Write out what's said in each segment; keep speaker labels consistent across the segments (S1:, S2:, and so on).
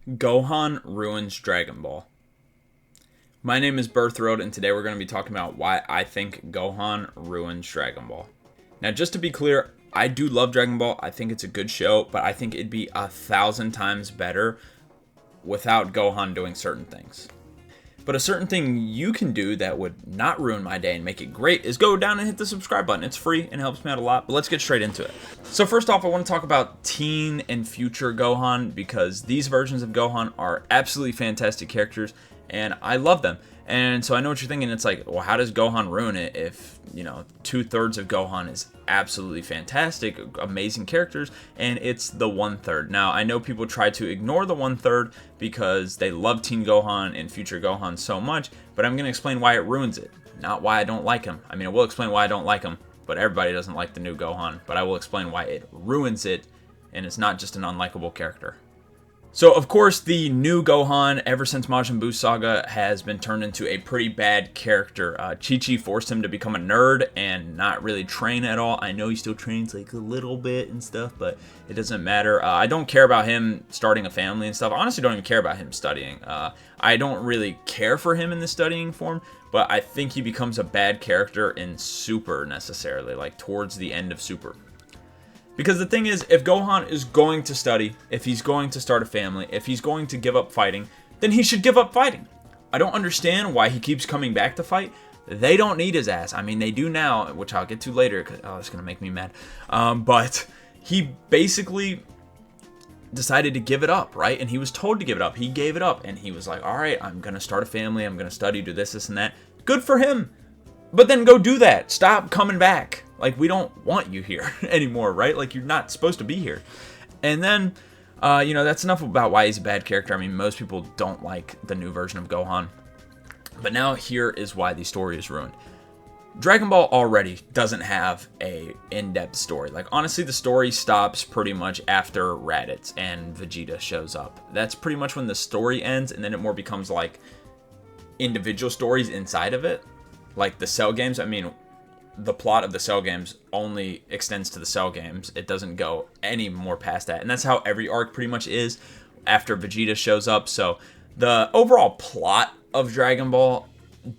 S1: Gohan ruins Dragon Ball. My name is Birthroad, and today we're going to be talking about why I think Gohan ruins Dragon Ball. Now, just to be clear, I do love Dragon Ball. I think it's a good show, but I think it'd be 1,000 times better without Gohan doing certain things. But a certain thing you can do that would not ruin my day and make it great is go down and hit the subscribe button. It's free and helps me out a lot, but let's get straight into it. So first off, I want to talk about teen and future Gohan because these versions of Gohan are absolutely fantastic characters and I love them. And so I know what you're thinking. It's like, well, how does Gohan ruin it if, 2/3 of Gohan is absolutely fantastic, amazing characters, and it's the 1/3. Now, I know people try to ignore the 1/3 because they love Teen Gohan and Future Gohan so much, but I'm going to explain why it ruins it, not why I don't like him. I mean, I will explain why I don't like him, but everybody doesn't like the new Gohan, but I will explain why it ruins it, and it's not just an unlikable character. So, of course, the new Gohan, ever since Majin Buu Saga, has been turned into a pretty bad character. Chi-Chi forced him to become a nerd and not really train at all. I know he still trains like a little bit and stuff, but it doesn't matter. I don't care about him starting a family and stuff. I honestly don't even care about him studying. I don't really care for him in the studying form, but I think he becomes a bad character in Super necessarily, like towards the end of Super. Because the thing is, if Gohan is going to study, if he's going to start a family, if he's going to give up fighting, then he should give up fighting. I don't understand why he keeps coming back to fight. They don't need his ass. I mean, they do now, which I'll get to later, because it's going to make me mad. But he basically decided to give it up, right? And he was told to give it up. He gave it up, and he was like, all right, I'm going to start a family. I'm going to study, do this, and that. Good for him. But then go do that. Stop coming back. Like, we don't want you here anymore, right? Like, you're not supposed to be here. And then, that's enough about why he's a bad character. I mean, most people don't like the new version of Gohan. But now here is why the story is ruined. Dragon Ball already doesn't have a in-depth story. Like, honestly, the story stops pretty much after Raditz and Vegeta shows up. That's pretty much when the story ends, and then it more becomes like individual stories inside of it. Like the Cell games, I mean, the plot of the Cell games only extends to the Cell games. It doesn't go any more past that. And that's how every arc pretty much is after Vegeta shows up. So the overall plot of Dragon Ball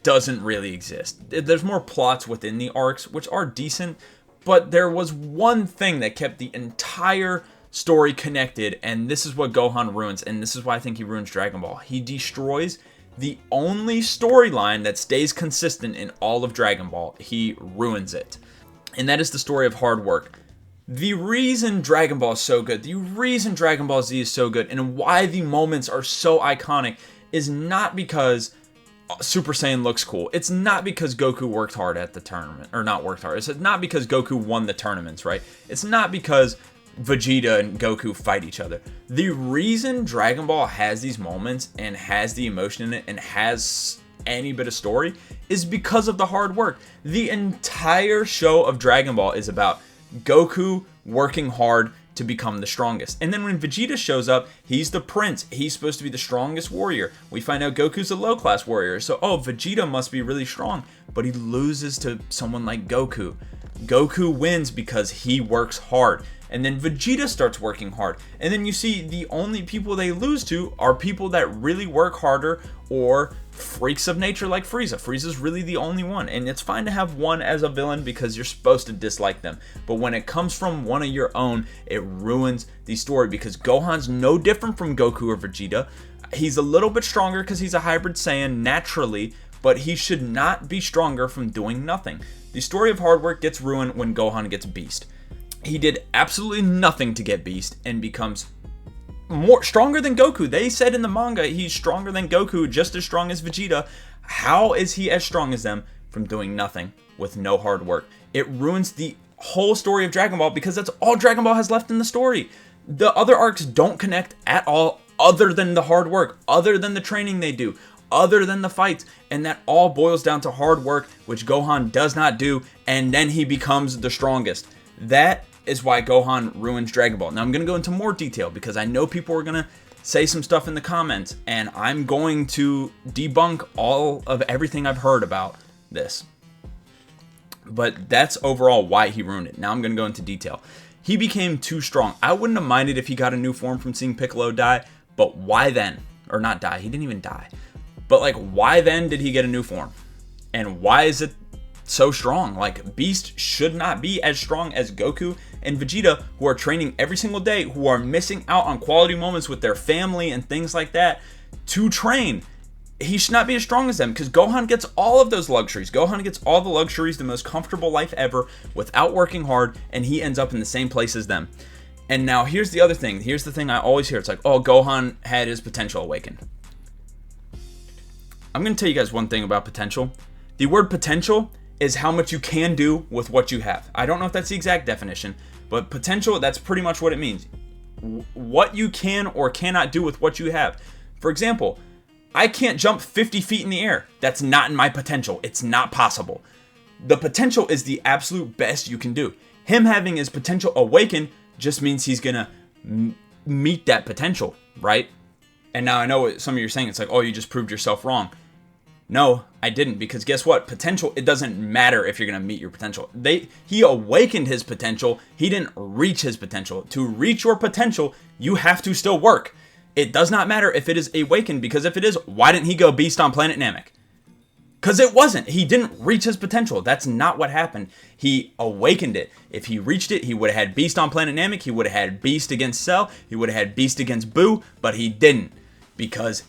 S1: doesn't really exist. There's more plots within the arcs, which are decent, but there was one thing that kept the entire story connected, and this is what Gohan ruins, and this is why I think he ruins Dragon Ball. He destroys the only storyline that stays consistent in all of Dragon Ball. He ruins it. And that is the story of hard work. The reason Dragon Ball is so good, the reason Dragon Ball Z is so good, and why the moments are so iconic is not because Super Saiyan looks cool. It's not because Goku worked hard at the tournament. Or not worked hard. It's not because Goku won the tournaments, right? It's not because Vegeta and Goku fight each other. The reason Dragon Ball has these moments and has the emotion in it and has any bit of story is because of the hard work. The entire show of Dragon Ball is about Goku working hard to become the strongest. And then when Vegeta shows up, he's the prince. He's supposed to be the strongest warrior. We find out Goku's a low-class warrior. So, Vegeta must be really strong. But he loses to someone like Goku. Goku wins because he works hard. And then Vegeta starts working hard. And then you see the only people they lose to are people that really work harder or freaks of nature like Frieza. Frieza's really the only one. And it's fine to have one as a villain because you're supposed to dislike them. But when it comes from one of your own, it ruins the story because Gohan's no different from Goku or Vegeta. He's a little bit stronger because he's a hybrid Saiyan naturally, but he should not be stronger from doing nothing. The story of hard work gets ruined when Gohan gets Beast. He did absolutely nothing to get Beast and becomes stronger than Goku. They said in the manga he's stronger than Goku, just as strong as Vegeta. How is he as strong as them from doing nothing with no hard work? It ruins the whole story of Dragon Ball because that's all Dragon Ball has left in the story. The other arcs don't connect at all other than the hard work, other than the training they do, other than the fights, and that all boils down to hard work, which Gohan does not do, and then he becomes the strongest. That is why Gohan ruins Dragon Ball. Now I'm going to go into more detail because I know people are going to say some stuff in the comments, and I'm going to debunk all of everything I've heard about this. But that's overall why he ruined it. Now I'm going to go into detail. He became too strong. I wouldn't have minded if he got a new form from seeing Piccolo die, But why then? Or not die, he didn't even die. But like, why then did he get a new form? And why is it so strong? Like, Beast should not be as strong as Goku and Vegeta, who are training every single day, who are missing out on quality moments with their family and things like that to train. He should not be as strong as them, because Gohan gets all of those luxuries. Gohan gets all the luxuries, the most comfortable life ever without working hard, and he ends up in the same place as them. And now here's the other thing. Here's the thing I always hear. It's like, oh, Gohan had his potential awakened. I'm going to tell you guys one thing about potential. The word potential is how much you can do with what you have. I don't know if that's the exact definition, but potential, that's pretty much what it means. What you can or cannot do with what you have. For example, I can't jump 50 feet in the air. That's not in my potential. It's not possible. The potential is the absolute best you can do. Him having his potential awakened just means he's going to meet that potential, right? And now I know what some of you are saying. It's like, oh, you just proved yourself wrong. No, I didn't, because guess what? Potential, it doesn't matter if you're going to meet your potential. He awakened his potential. He didn't reach his potential. To reach your potential, you have to still work. It does not matter if it is awakened, because if it is, why didn't he go Beast on Planet Namek? Because it wasn't. He didn't reach his potential. That's not what happened. He awakened it. If he reached it, he would have had Beast on Planet Namek. He would have had Beast against Cell. He would have had Beast against Boo, but he didn't, because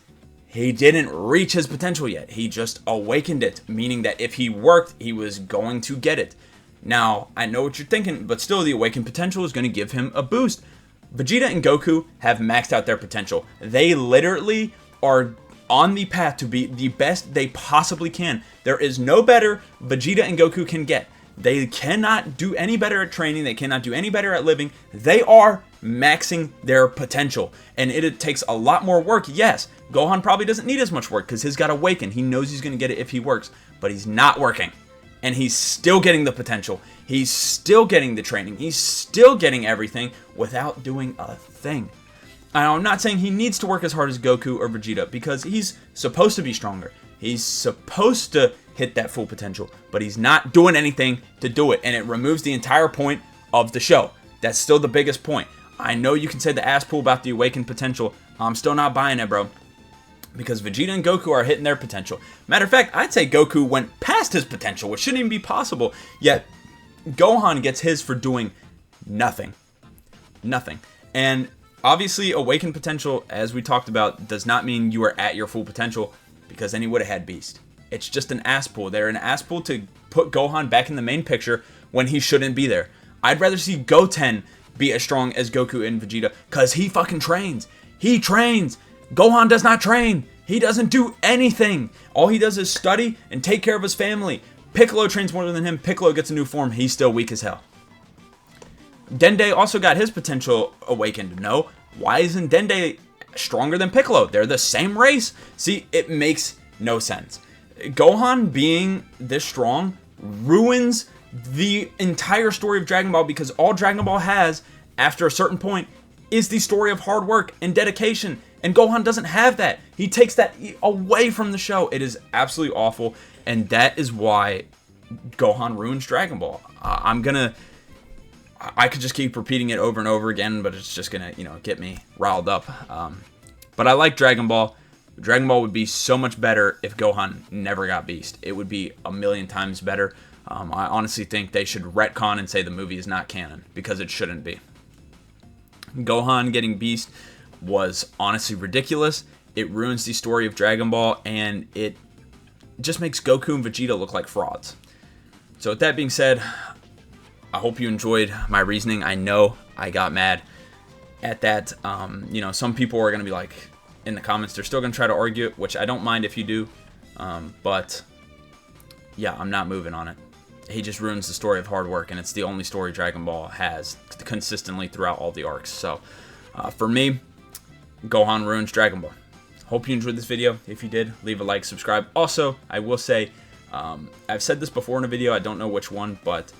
S1: he didn't reach his potential yet. He just awakened it, meaning that if he worked, he was going to get it. Now, I know what you're thinking, but still, the awakened potential is going to give him a boost. Vegeta and Goku have maxed out their potential. They literally are on the path to be the best they possibly can. There is no better Vegeta and Goku can get. They cannot do any better at training. They cannot do any better at living. They are maxing their potential. And it takes a lot more work, yes. Gohan probably doesn't need as much work because he's got Awakened. He knows he's going to get it if he works. But he's not working. And he's still getting the potential. He's still getting the training. He's still getting everything without doing a thing. I'm not saying he needs to work as hard as Goku or Vegeta, because he's supposed to be stronger. He's supposed to hit that full potential, but he's not doing anything to do it, and it removes the entire point of the show. That's still the biggest point. I know you can say the ass pool about the awakened potential. I'm still not buying it, bro, because Vegeta and Goku are hitting their potential. Matter of fact, I'd say Goku went past his potential, which shouldn't even be possible, yet Gohan gets his for doing nothing. Nothing. And obviously, awakened potential, as we talked about, does not mean you are at your full potential, because then he would have had Beast. It's just an ass pool. They're an ass pool to put Gohan back in the main picture when he shouldn't be there. I'd rather see Goten be as strong as Goku and Vegeta, because he fucking trains. He trains. Gohan does not train. He doesn't do anything. All he does is study and take care of his family. Piccolo trains more than him. Piccolo gets a new form. He's still weak as hell. Dende also got his potential awakened. No, why isn't Dende stronger than Piccolo? They're the same race. See, it makes no sense. Gohan being this strong ruins the entire story of Dragon Ball, because all Dragon Ball has after a certain point is the story of hard work and dedication, and Gohan doesn't have that. He takes that away from the show. It is absolutely awful, and that is why Gohan ruins Dragon Ball. I could just keep repeating it over and over again, but it's just gonna, get me riled up. But I like Dragon Ball. Dragon Ball would be so much better if Gohan never got Beast. It would be a million times better. I honestly think they should retcon and say the movie is not canon, because it shouldn't be. Gohan getting Beast was honestly ridiculous. It ruins the story of Dragon Ball, and it just makes Goku and Vegeta look like frauds. So with that being said, I hope you enjoyed my reasoning. I know I got mad at that. Some people are going to be like, in the comments, they're still going to try to argue it, which I don't mind if you do. But yeah, I'm not moving on it. He just ruins the story of hard work, and it's the only story Dragon Ball has consistently throughout all the arcs. So for me, Gohan ruins Dragon Ball. Hope you enjoyed this video. If you did, leave a like, subscribe. Also, I will say, I've said this before in a video, I don't know which one, but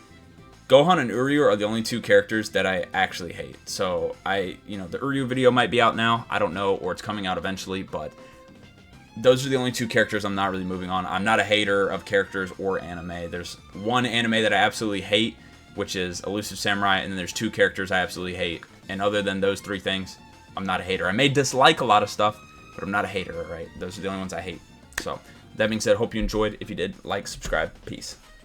S1: Gohan and Uryu are the only two characters that I actually hate. So the Uryu video might be out now, I don't know, or it's coming out eventually, but those are the only two characters I'm not really moving on. I'm not a hater of characters or anime. There's one anime that I absolutely hate, which is Elusive Samurai, and then there's two characters I absolutely hate. And other than those three things, I'm not a hater. I may dislike a lot of stuff, but I'm not a hater, alright? Those are the only ones I hate. So, that being said, hope you enjoyed. If you did, like, subscribe. Peace.